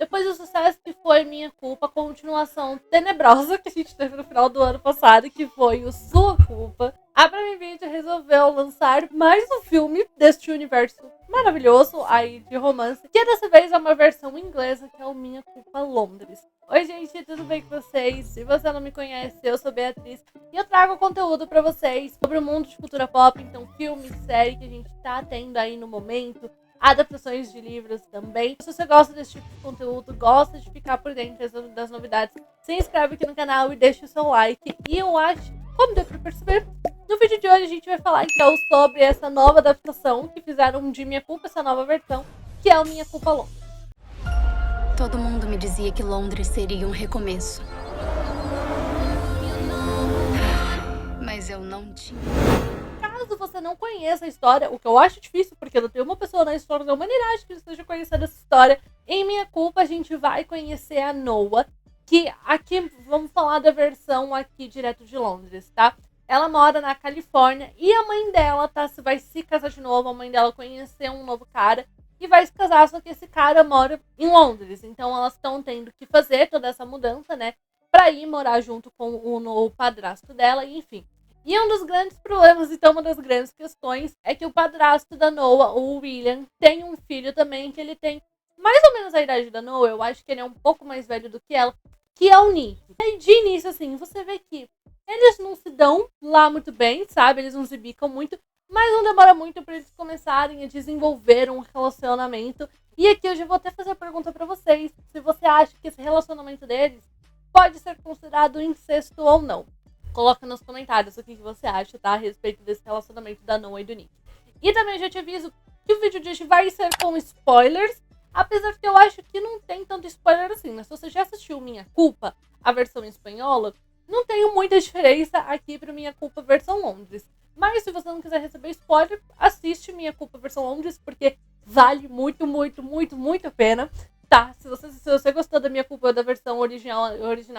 Depois do sucesso que foi Minha Culpa, a continuação tenebrosa que a gente teve no final do ano passado, que foi o Sua Culpa, a Prime Video resolveu lançar mais um filme deste universo maravilhoso aí de romance, que dessa vez é uma versão inglesa, que é o Minha Culpa Londres. Oi gente, tudo bem com vocês? Se você não me conhece, eu sou Beatriz e eu trago conteúdo pra vocês sobre o mundo de cultura pop, então filme, série que a gente tá tendo aí no momento, adaptações de livros também. Se você gosta desse tipo de conteúdo, gosta de ficar por dentro das novidades, se inscreve aqui no canal e deixa o seu like. E eu acho, como deu pra perceber, no vídeo de hoje a gente vai falar então sobre essa nova adaptação que fizeram de Minha Culpa, essa nova versão, que é o Minha Culpa Londres. Todo mundo me dizia que Londres seria um recomeço. Mas eu não tinha. Caso você não conheça a história, o que eu acho difícil, porque não tem uma pessoa na história da humanidade que esteja conhecendo essa história, em Minha Culpa a gente vai conhecer a Noah, que aqui, vamos falar da versão aqui direto de Londres, tá? Ela mora na Califórnia e a mãe dela vai se casar de novo, a mãe dela conheceu um novo cara e vai se casar, só que esse cara mora em Londres. Então elas estão tendo que fazer toda essa mudança, né, pra ir morar junto com o padrasto dela, enfim. E um dos grandes problemas, então uma das grandes questões, é que o padrasto da Noah, o William, tem um filho também, que ele tem mais ou menos a idade da Noah, eu acho que ele é um pouco mais velho do que ela, que é o Nick. E de início, assim, você vê que eles não se dão lá muito bem, sabe? Eles não se bicam muito, mas não demora muito pra eles começarem a desenvolver um relacionamento. E aqui eu já vou até fazer a pergunta pra vocês, se você acha que esse relacionamento deles pode ser considerado incesto ou não. Coloca nos comentários o que você acha, tá? A respeito desse relacionamento da Noah e do Nick. E também eu já te aviso que o vídeo de hoje vai ser com spoilers, apesar que eu acho que não tem tanto spoiler assim, mas se você já assistiu Minha Culpa, a versão espanhola, não tenho muita diferença aqui para Minha Culpa versão Londres. Mas se você não quiser receber spoiler, assiste Minha Culpa versão Londres, porque vale muito, muito, muito, muito a pena, tá? Se você gostou da Minha Culpa da versão original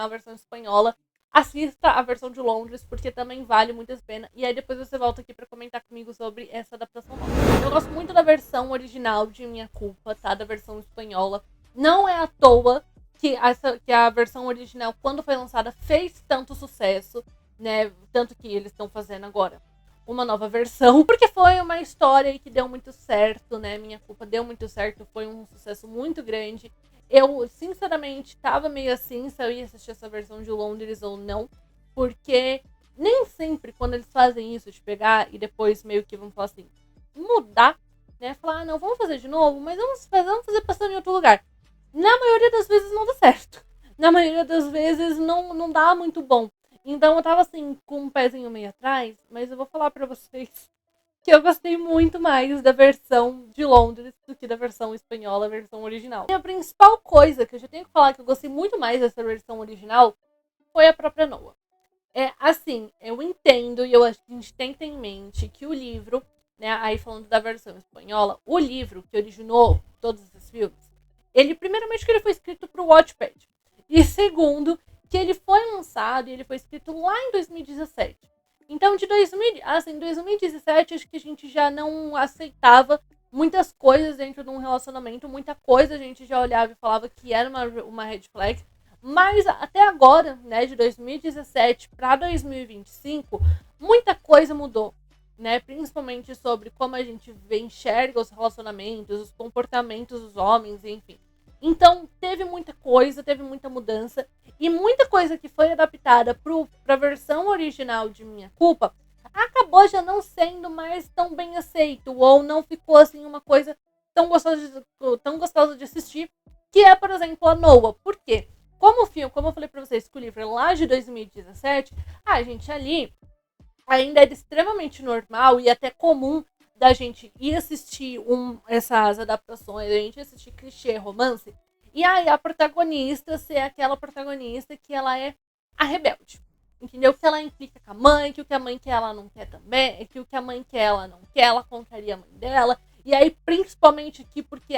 versão espanhola, assista a versão de Londres, porque também vale muito a pena. E aí depois você volta aqui pra comentar comigo sobre essa adaptação nova. Eu gosto muito da versão original de Minha Culpa, tá? Da versão espanhola. Não é à toa que a versão original, quando foi lançada, fez tanto sucesso, né? Tanto que eles estão fazendo agora uma nova versão, porque foi uma história que deu muito certo, né? Minha Culpa deu muito certo, foi um sucesso muito grande. Eu, sinceramente, tava meio assim se eu ia assistir essa versão de Londres ou não, porque nem sempre quando eles fazem isso, de pegar e depois meio que, vamos falar assim, mudar, né? Falar, não, vamos fazer de novo, mas vamos fazer passando em outro lugar. Na maioria das vezes não dá certo. Na maioria das vezes não dá muito bom. Então eu tava assim, com um pezinho meio atrás, mas eu vou falar pra vocês que eu gostei muito mais da versão de Londres do que da versão espanhola, a versão original. E a principal coisa que eu já tenho que falar que eu gostei muito mais dessa versão original foi a própria Noah. É assim, eu entendo e eu acho que a gente tem que ter em mente que o livro, né, aí falando da versão espanhola, o livro que originou todos esses filmes, ele, primeiramente, que ele foi escrito pro Wattpad. E segundo, que ele foi lançado e ele foi escrito lá em 2017. Então, de 2017, acho que a gente já não aceitava muitas coisas dentro de um relacionamento. Muita coisa a gente já olhava e falava que era uma red flag. Mas até agora, né, de 2017 para 2025, muita coisa mudou, né? Principalmente sobre como a gente enxerga os relacionamentos, os comportamentos dos homens, enfim. Então, teve muita coisa, teve muita mudança. E muita coisa que foi adaptada para a versão original de Minha Culpa acabou já não sendo mais tão bem aceito. Ou não ficou assim uma coisa tão gostosa de assistir. Que é, por exemplo, a Noah. Por quê? Como o filme, como eu falei para vocês, que o livro é lá de 2017, a gente ali ainda era extremamente normal e até comum da gente ir assistir essas adaptações, a gente assistir clichê, romance, e aí a protagonista ser aquela protagonista que ela é a rebelde. Entendeu? Que ela implica com a mãe, que o que a mãe quer ela não quer também, que o que a mãe quer ela não quer, ela contraria a mãe dela. E aí, principalmente aqui, porque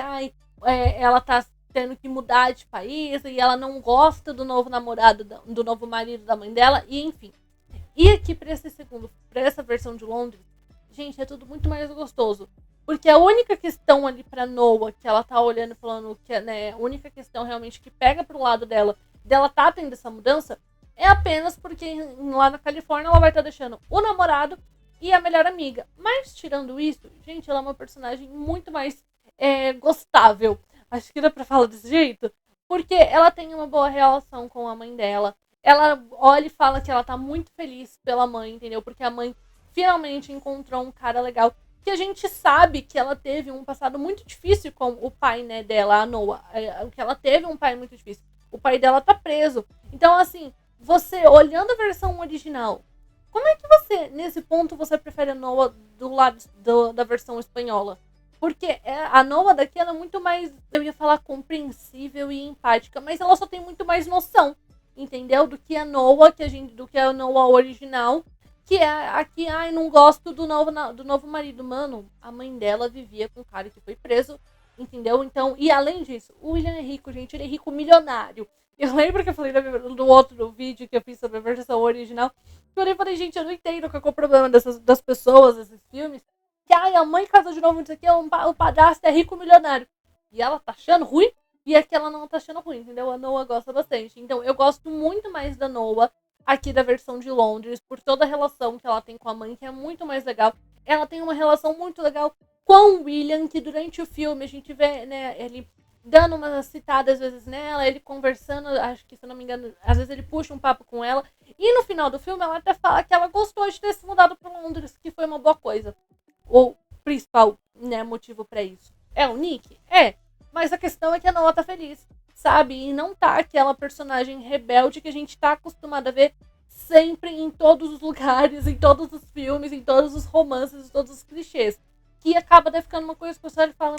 ela tá tendo que mudar de país e ela não gosta do novo namorado, do novo marido da mãe dela, e enfim. E aqui pra essa versão de Londres, gente, é tudo muito mais gostoso. Porque a única questão ali pra Noah, que ela tá olhando e falando que, né, a única questão realmente que pega pro lado dela tá tendo essa mudança, é apenas porque lá na Califórnia ela vai estar deixando o namorado e a melhor amiga. Mas, tirando isso, gente, ela é uma personagem muito mais gostável. Acho que dá pra falar desse jeito. Porque ela tem uma boa relação com a mãe dela. Ela olha e fala que ela tá muito feliz pela mãe, entendeu? Porque a mãe finalmente encontrou um cara legal. Que a gente sabe que ela teve um passado muito difícil com o pai, né, dela, a Noah. Que ela teve um pai muito difícil. O pai dela tá preso. Então, assim, você, olhando a versão original, como é que você, nesse ponto, você prefere a Noah do lado da versão espanhola? Porque a Noah daqui, ela é muito mais, eu ia falar, compreensível e empática, mas ela só tem muito mais noção, entendeu? Do que a Noah, do que a Noah original, que é aqui, ai, não gosto do novo marido. Mano, a mãe dela vivia com um cara que foi preso, entendeu? Então, e além disso, o William é rico, gente, ele é rico milionário. Eu lembro que eu falei do outro vídeo que eu fiz sobre a versão original, que eu falei, gente, eu não entendo qual é o problema das pessoas, desses filmes, que ai, a mãe casa de novo, não sei o que, o padrasto é rico milionário. E ela tá achando ruim, e aqui ela não tá achando ruim, entendeu? A Noah gosta bastante. Então, eu gosto muito mais da Noah aqui da versão de Londres, por toda a relação que ela tem com a mãe, que é muito mais legal. Ela tem uma relação muito legal com o William, que durante o filme a gente vê, né, ele dando uma citada às vezes nela, ele conversando, acho que, se eu não me engano, às vezes ele puxa um papo com ela. E no final do filme ela até fala que ela gostou de ter se mudado para Londres, que foi uma boa coisa. O principal, né, motivo para isso é o Nick? É. Mas a questão é que a Noah tá feliz, sabe? E não tá aquela personagem rebelde que a gente tá acostumado a ver sempre em todos os lugares, em todos os filmes, em todos os romances, em todos os clichês. Que acaba daí ficando uma coisa que o pessoal fala,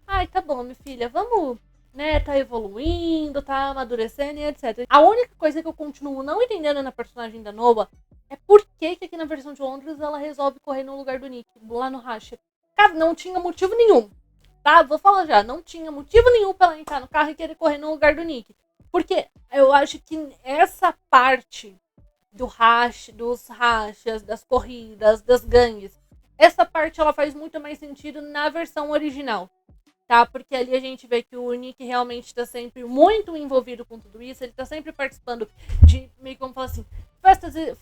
ai, tá bom, minha filha, vamos, né, tá evoluindo, tá amadurecendo e etc. A única coisa que eu continuo não entendendo na personagem da Noah é por que aqui na versão de Londres ela resolve correr no lugar do Nick, lá no racha. Cara, não tinha motivo nenhum. Tá? Vou falar já. Não tinha motivo nenhum pra ela entrar no carro e querer correr no lugar do Nick. Porque eu acho que essa parte dos rachas, das corridas, das gangues, essa parte ela faz muito mais sentido na versão original. Tá? Porque ali a gente vê que o Nick realmente está sempre muito envolvido com tudo isso. Ele tá sempre participando de, meio como falar assim,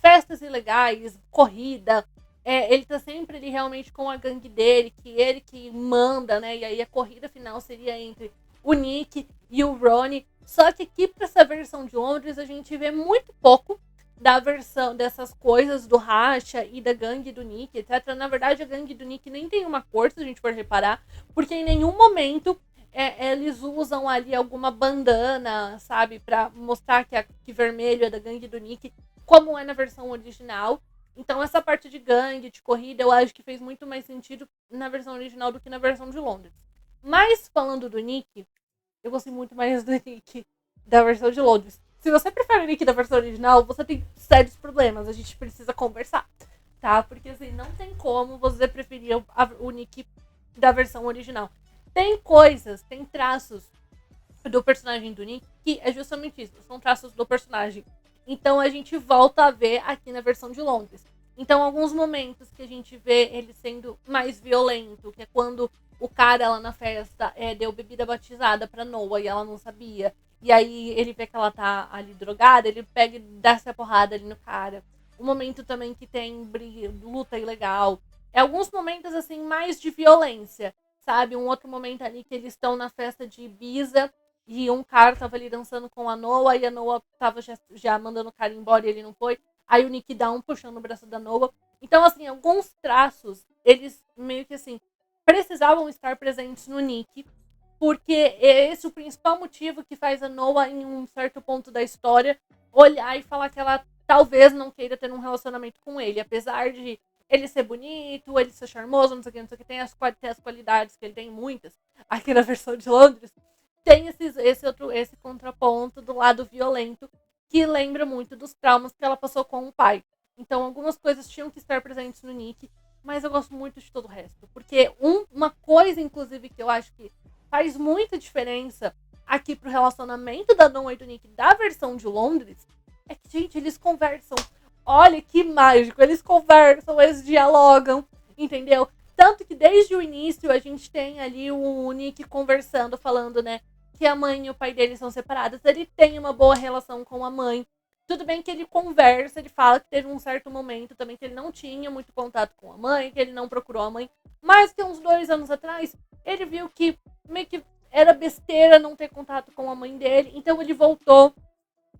festas ilegais, corrida. Ele tá sempre ali realmente com a gangue dele, que ele que manda, né? E aí a corrida final seria entre o Nick e o Ronnie. Só que aqui pra essa versão de Londres a gente vê muito pouco da versão dessas coisas do racha e da gangue do Nick, etc. Na verdade, a gangue do Nick nem tem uma cor, se a gente for reparar, porque em nenhum momento eles usam ali alguma bandana, sabe? Pra mostrar que vermelho é da gangue do Nick, como é na versão original. Então essa parte de gangue, de corrida, eu acho que fez muito mais sentido na versão original do que na versão de Londres. Mas falando do Nick, eu gostei muito mais do Nick da versão de Londres. Se você prefere o Nick da versão original, você tem sérios problemas. A gente precisa conversar, tá? Porque assim, não tem como você preferir o Nick da versão original. Tem coisas, tem traços do personagem do Nick que é justamente isso. São traços do personagem. Então a gente volta a ver aqui na versão de Londres. Então alguns momentos que a gente vê ele sendo mais violento, que é quando o cara lá na festa deu bebida batizada pra Noah e ela não sabia. E aí ele vê que ela tá ali drogada, ele pega e dá essa porrada ali no cara. Um momento também que tem luta ilegal. Alguns momentos assim mais de violência, sabe? Um outro momento ali que eles estão na festa de Ibiza. E um cara tava ali dançando com a Noah, e a Noah tava já mandando o cara embora e ele não foi. Aí o Nick dá um puxando o braço da Noah. Então, assim, alguns traços, eles meio que assim, precisavam estar presentes no Nick, porque é esse o principal motivo que faz a Noah, em um certo ponto da história, olhar e falar que ela talvez não queira ter um relacionamento com ele. Apesar de ele ser bonito, ele ser charmoso, não sei o que, tem as qualidades que ele tem, muitas, aqui na versão de Londres. Tem esse contraponto do lado violento que lembra muito dos traumas que ela passou com o pai. Então, algumas coisas tinham que estar presentes no Nick, mas eu gosto muito de todo o resto. Porque uma coisa, inclusive, que eu acho que faz muita diferença aqui pro relacionamento da Noah e do Nick da versão de Londres é que, gente, eles conversam. Olha que mágico, eles conversam, eles dialogam, entendeu? Tanto que desde o início a gente tem ali o Nick conversando, falando, né, que a mãe e o pai dele são separados. Ele tem uma boa relação com a mãe. Tudo bem que ele conversa, ele fala que teve um certo momento também que ele não tinha muito contato com a mãe, que ele não procurou a mãe. Mas que uns 2 anos atrás, ele viu que meio que era besteira não ter contato com a mãe dele. Então ele voltou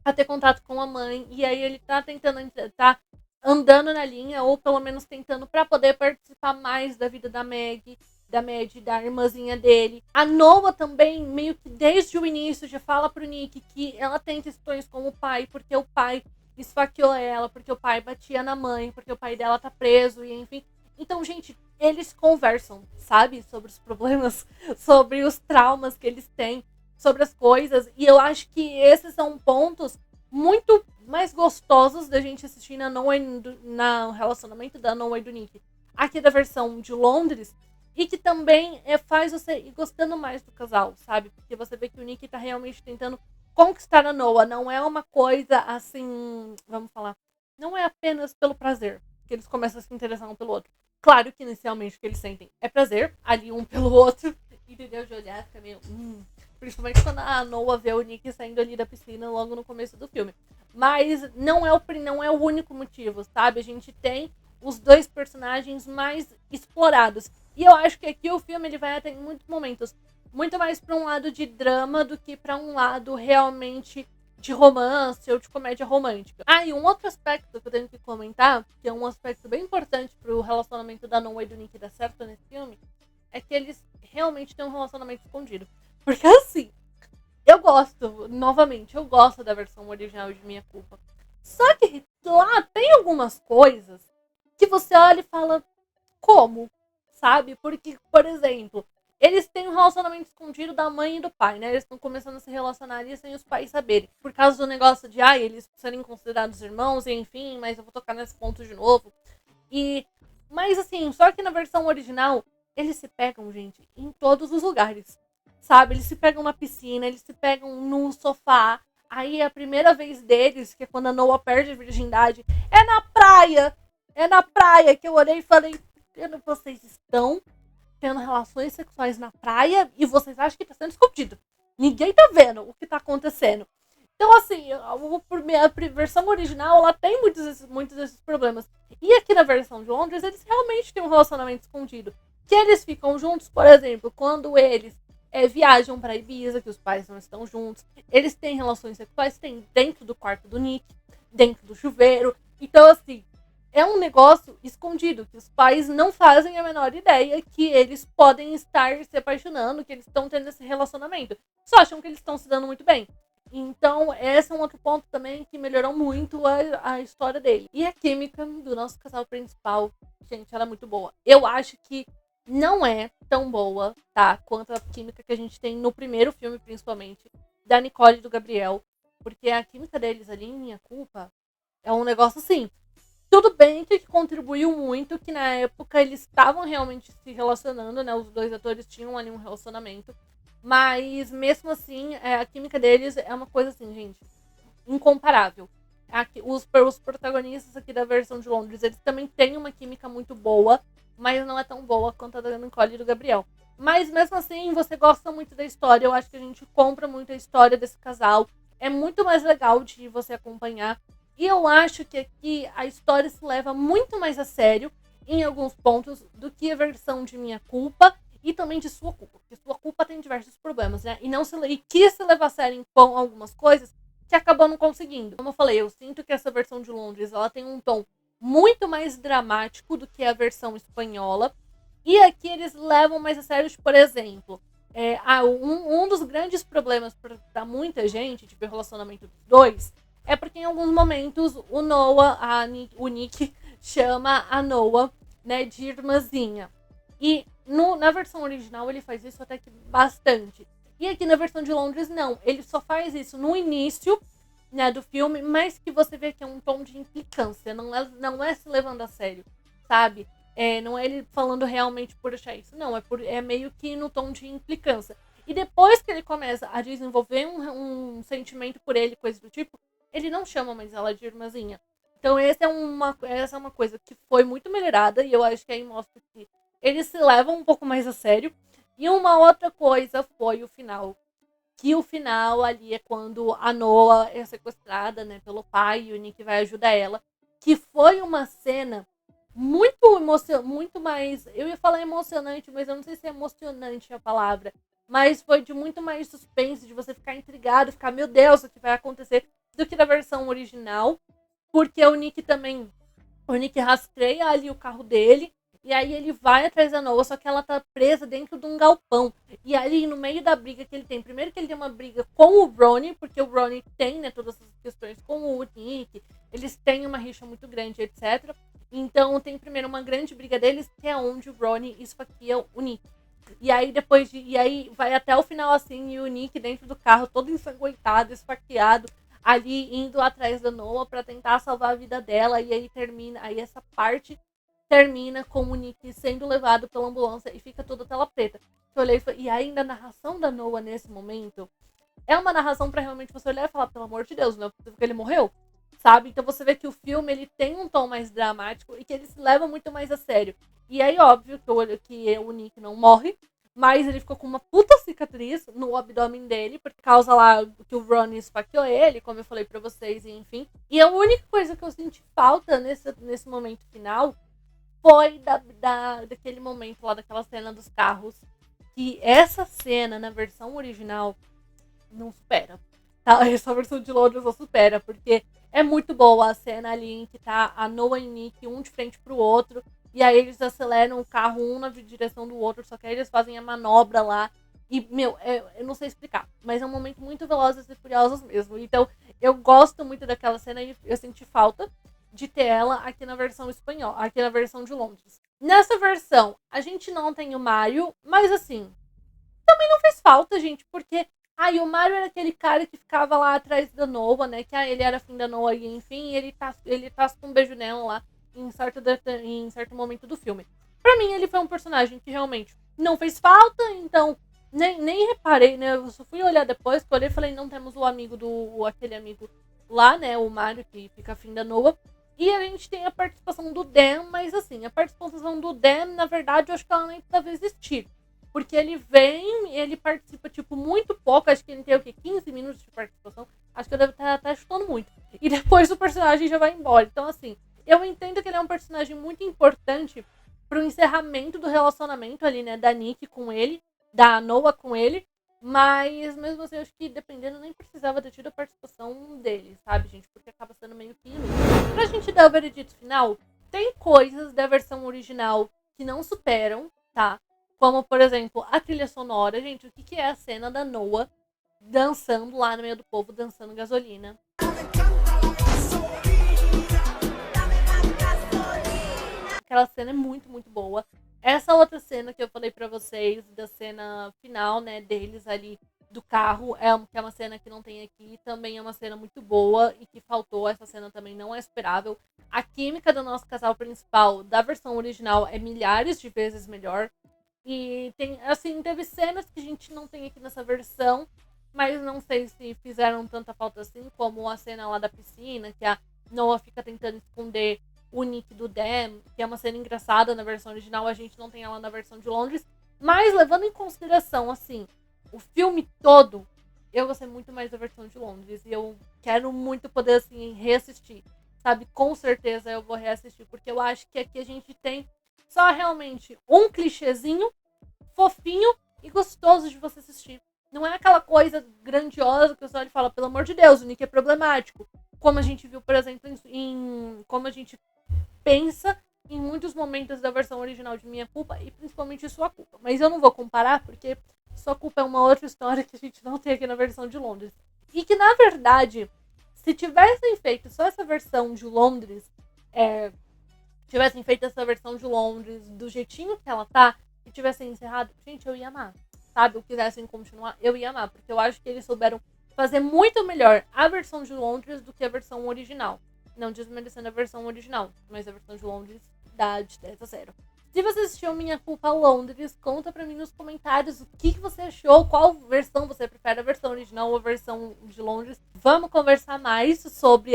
a ter contato com a mãe. E aí ele tá tentando, tá andando na linha, ou pelo menos tentando para poder participar mais da vida da Meg, da Mad, da irmãzinha dele. A Noah também, meio que desde o início, já fala pro Nick que ela tem questões com o pai, porque o pai esfaqueou ela, porque o pai batia na mãe, porque o pai dela tá preso, e enfim. Então, gente, eles conversam, sabe? Sobre os problemas, sobre os traumas que eles têm, sobre as coisas. E eu acho que esses são pontos muito mais gostosos da gente assistir na Noah, no relacionamento da Noah e do Nick. Aqui da versão de Londres. E que também faz você ir gostando mais do casal, sabe? Porque você vê que o Nick tá realmente tentando conquistar a Noah. Não é uma coisa assim, vamos falar, não é apenas pelo prazer que eles começam a se interessar um pelo outro. Claro que inicialmente o que eles sentem é prazer, ali um pelo outro, entendeu? De olhar, fica meio... Principalmente quando a Noah vê o Nick saindo ali da piscina logo no começo do filme. Mas não é o único motivo, sabe? A gente tem os 2 personagens mais explorados. E eu acho que aqui o filme ele vai até em muitos momentos muito mais para um lado de drama do que para um lado realmente de romance ou de comédia romântica. E um outro aspecto que eu tenho que comentar, que é um aspecto bem importante pro relacionamento da Noah e do Nick dar certo nesse filme, é que eles realmente têm um relacionamento escondido. Porque assim, eu gosto da versão original de Minha Culpa. Só que lá tem algumas coisas que você olha e fala, como? Sabe? Porque, por exemplo, eles têm um relacionamento escondido da mãe e do pai, né? Eles estão começando a se relacionar ali sem os pais saberem. Por causa do negócio de, eles serem considerados irmãos, e enfim, mas eu vou tocar nesse ponto de novo. Mas assim, só que na versão original, eles se pegam, gente, em todos os lugares. Sabe? Eles se pegam na piscina, eles se pegam no sofá. Aí a primeira vez deles, que é quando a Noah perde a virgindade, é na praia. É na praia que eu olhei e falei, vocês estão tendo relações sexuais na praia e vocês acham que tá sendo escondido. Ninguém tá vendo o que tá acontecendo. Então, assim, a versão original, ela tem muitos desses problemas. E aqui na versão de Londres, eles realmente têm um relacionamento escondido. Que eles ficam juntos, por exemplo, quando eles viajam pra Ibiza, que os pais não estão juntos. Eles têm relações sexuais, tem dentro do quarto do Nick, dentro do chuveiro. Então, assim, é um negócio escondido, que os pais não fazem a menor ideia que eles podem estar se apaixonando, que eles estão tendo esse relacionamento. Só acham que eles estão se dando muito bem. Então, esse é um outro ponto também que melhorou muito a história dele. E a química do nosso casal principal, gente, ela é muito boa. Eu acho que não é tão boa, tá? Quanto a química que a gente tem no primeiro filme, principalmente, da Nicole e do Gabriel. Porque a química deles ali, em Minha Culpa, é um negócio assim. Tudo bem que contribuiu muito, que na época eles estavam realmente se relacionando, né? Os 2 atores tinham ali um relacionamento. Mas, mesmo assim, a química deles é uma coisa assim, gente, incomparável. Os protagonistas aqui da versão de Londres, eles também têm uma química muito boa, mas não é tão boa quanto a da Nicole e do Gabriel. Mas, mesmo assim, você gosta muito da história. Eu acho que a gente compra muito a história desse casal. É muito mais legal de você acompanhar. E eu acho que aqui a história se leva muito mais a sério, em alguns pontos, do que a versão de Minha Culpa e também de Sua Culpa. Porque Sua Culpa tem diversos problemas, né? E quis se levar a sério com algumas coisas que acabou não conseguindo. Como eu falei, eu sinto que essa versão de Londres, ela tem um tom muito mais dramático do que a versão espanhola. E aqui eles levam mais a sério, por exemplo, um dos grandes problemas para muita gente, tipo, o relacionamento dos 2, é porque em alguns momentos o Nick chama a Noah, né, de irmãzinha. E na versão original ele faz isso até que bastante. E aqui na versão de Londres, não. Ele só faz isso no início, né, do filme, mas que você vê que é um tom de implicância. Não é se levando a sério, sabe? Não é ele falando realmente por achar isso. Não, é meio que no tom de implicância. E depois que ele começa a desenvolver um sentimento por ele, coisa do tipo, ele não chama mais ela de irmãzinha. Então essa é uma coisa que foi muito melhorada. E eu acho que aí mostra que eles se levam um pouco mais a sério. E uma outra coisa foi o final. Que o final ali é quando a Noah é sequestrada, né, pelo pai e o Nick vai ajudar ela. Que foi uma cena muito mais... Eu ia falar emocionante, mas eu não sei se é emocionante a palavra. Mas foi de muito mais suspense, de você ficar intrigado, ficar, meu Deus, o que vai acontecer, do que na versão original. Porque o Nick rastreia ali o carro dele. E aí ele vai atrás da Noah, só que ela tá presa dentro de um galpão. E ali no meio da briga que ele tem, primeiro que ele tem uma briga com o Ronnie, porque o Ronnie tem, né, todas essas questões com o Nick, eles têm uma rixa muito grande, etc. Então tem primeiro uma grande briga deles, que é onde o Ronnie esfaqueia o Nick. E aí e aí vai até o final assim, e o Nick dentro do carro, todo ensanguentado, esfaqueado, ali indo atrás da Noah pra tentar salvar a vida dela. E aí essa parte termina com o Nick sendo levado pela ambulância e fica toda tela preta. Eu olhei e ainda a narração da Noah nesse momento é uma narração pra realmente você olhar e falar, pelo amor de Deus, não é possível que ele morreu, sabe? Então você vê que o filme ele tem um tom mais dramático e que ele se leva muito mais a sério. E aí, óbvio, que o Nick não morre, mas ele ficou com uma puta cicatriz no abdômen dele, por causa lá que o Ronnie esfaqueou ele, como eu falei pra vocês, e enfim. E a única coisa que eu senti falta nesse momento final foi daquele momento lá, daquela cena dos carros. Que essa cena, na versão original, não supera. Tá? Essa versão de Londres não supera, porque é muito boa a cena ali em que tá a Noah e o Nick, um de frente pro outro, e aí eles aceleram o carro um na direção do outro, só que aí eles fazem a manobra lá. E, eu não sei explicar, mas é um momento muito Velozes e Furiosos mesmo. Então, eu gosto muito daquela cena e eu senti falta de ter ela aqui na versão espanhola, aqui na versão de Londres. Nessa versão, a gente não tem o Mario, mas assim, também não fez falta, gente, porque o Mario era aquele cara que ficava lá atrás da Noah, né, que ele era afim da Noah e enfim, ele tá com um beijo nela lá em certo momento do filme. Pra mim, ele foi um personagem que realmente não fez falta, então nem reparei, né, eu só fui olhar depois, que eu olhei e falei, não temos aquele amigo lá, né, o Mario, que fica afim da Noah. E a gente tem a participação do Dan, mas assim, a participação do Dan, na verdade, eu acho que ela nem deve existir. Porque ele vem, ele participa, tipo, muito pouco. Acho que ele tem o quê? 15 minutos de participação. Acho que eu devo estar até chutando muito. E depois o personagem já vai embora. Então, assim, eu entendo que ele é um personagem muito importante pro encerramento do relacionamento ali, né? Da Nick com ele, da Noah com ele. Mas, mesmo assim, eu acho que dependendo, nem precisava ter tido a participação dele, sabe, gente? Porque acaba sendo meio que inútil. Pra gente dar o veredito final, tem coisas da versão original que não superam, tá? Como, por exemplo, a trilha sonora. Gente, o que é a cena da Noah dançando lá no meio do povo, dançando gasolina? Aquela cena é muito, muito boa. Essa outra cena que eu falei pra vocês, da cena final, né, deles ali do carro, que é uma cena que não tem aqui, também é uma cena muito boa e que faltou. Essa cena também não é esperável. A química do nosso casal principal da versão original é milhares de vezes melhor. E tem, assim, teve cenas que a gente não tem aqui nessa versão, mas não sei se fizeram tanta falta assim, como a cena lá da piscina, que a Noah fica tentando esconder o Nick do Dan, que é uma cena engraçada na versão original, a gente não tem ela na versão de Londres. Mas levando em consideração, assim, o filme todo, eu gostei muito mais da versão de Londres. E eu quero muito poder, assim, reassistir, sabe? Com certeza eu vou reassistir, porque eu acho que aqui a gente tem só realmente um clichêzinho fofinho e gostoso de você assistir. Não é aquela coisa grandiosa que você olha e fala, pelo amor de Deus, o Nick é problemático. Como a gente viu, por exemplo, como a gente pensa em muitos momentos da versão original de Minha Culpa e principalmente Sua Culpa. Mas eu não vou comparar porque Sua Culpa é uma outra história que a gente não tem aqui na versão de Londres. E que, na verdade, se tivessem feito só essa versão de Londres, tivessem feito essa versão de Londres do jeitinho que ela tá, e tivessem encerrado, gente, eu ia amar. Sabe? Ou quisessem continuar, eu ia amar. Porque eu acho que eles souberam fazer muito melhor a versão de Londres do que a versão original. Não desmerecendo a versão original, mas a versão de Londres dá de 10 a 0. Se você assistiu Minha Culpa Londres, conta pra mim nos comentários o que você achou, qual versão você prefere, a versão original ou a versão de Londres. Vamos conversar mais sobre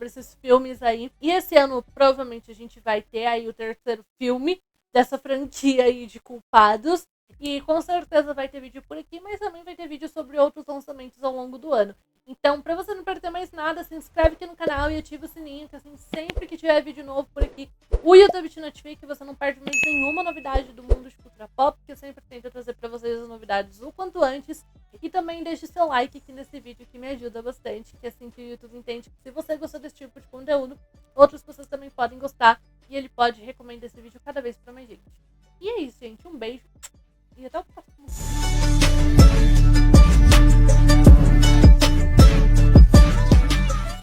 esses filmes aí. E esse ano, provavelmente, a gente vai ter aí o terceiro filme dessa franquia aí de culpados. E com certeza vai ter vídeo por aqui, mas também vai ter vídeo sobre outros lançamentos ao longo do ano. Então, pra você não perder mais nada, se inscreve aqui no canal e ativa o sininho, que assim, sempre que tiver vídeo novo por aqui, o YouTube te notifica e você não perde mais nenhuma novidade do mundo de cultura pop, que eu sempre tento trazer pra vocês as novidades o quanto antes. E também deixe seu like aqui nesse vídeo, que me ajuda bastante, que assim que o YouTube entende que se você gostou desse tipo de conteúdo, outras pessoas também podem gostar e ele pode recomendar esse vídeo cada vez pra mais gente. E é isso, gente. Um beijo e até o próximo.